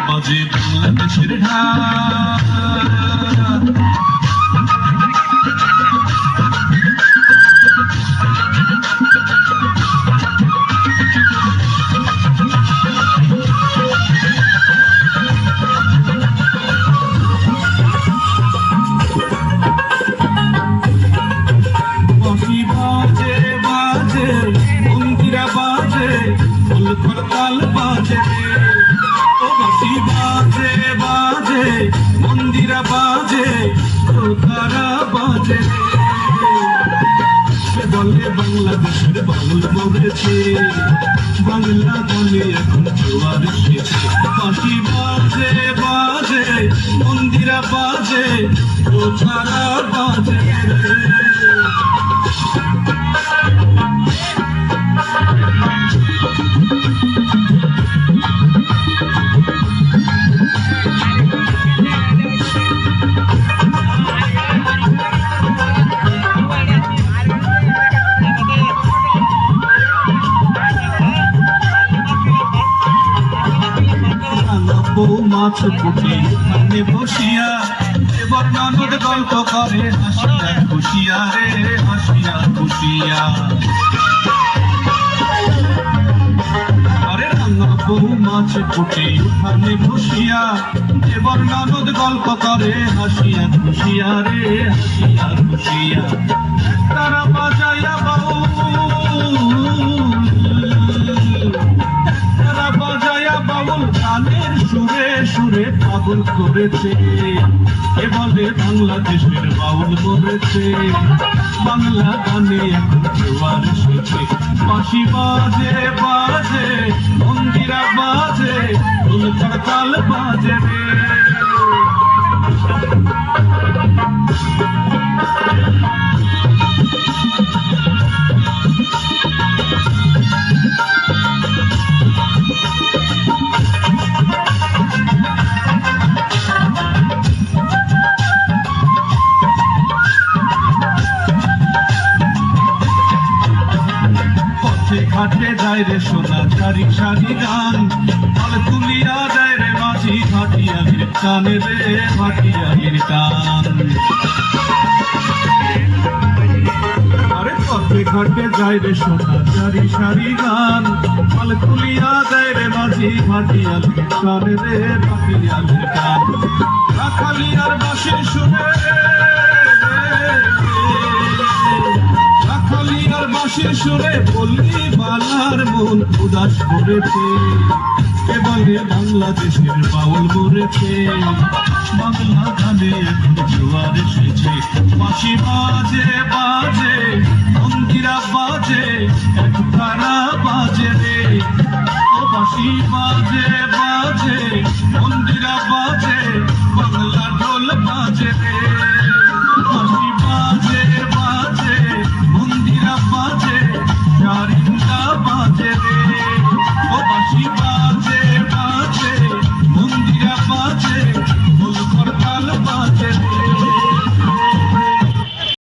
বাজে বাংলাদেশের ঢাক করতাল বাজে ও বাঁশি বাজে বাজে মন্দিরা বাজে তারা বাজে সে বলে বাংলাদেশের বাউল মরেছে বাংলা গানে এখন জোয়ার এসেছে বাঁশি বাজে বাজে মন্দিরা বাজে তারা বাজে মাছ পুটি মানে বসিয়া এবার ননদ গল্প করে হাসিয়া খুশিয়া রে হাসিয়া খুশিয়া আরে রান্না বউ মাছ পুটি উঠানে বসিয়া এবার ননদ গল্প করে হাসিয়া খুশিয়া রে হাসিয়া খুশিয়া তারা বাজাইয়া বাবু বাউল গানের সুরে সুরে পাগল করেছে এ বলে বাংলাদেশের বাউল মরেছে বাংলা গানে এখন জোয়ার এসেছে বাঁশি বাজে বাজে মন্দিরা বাজে করতাল বাজে ঘাটে যায় রে সোনা সারি সারি গান ফল তুলিয়া যায় রে মাঝি ভাটিয়ালির টানে রে ভাটিয়ালির টান আরে পথে ঘাটে যায় রে সোনা সারি সারি গান ফল তুলিয়া যায় রে মাঝি ভাটিয়ালির টানে রে ভাটিয়ালির টান রাখালিয়ার বাঁশি শুনে রাখালিয়ার বাঁশি শুনে বললি বালার মন উদাস করেছে এ বলে বাংলাদেশের বাউল মরেছে বাংলা গানে এখন জোয়ার এসেছে বাঁশি বাজে বাজে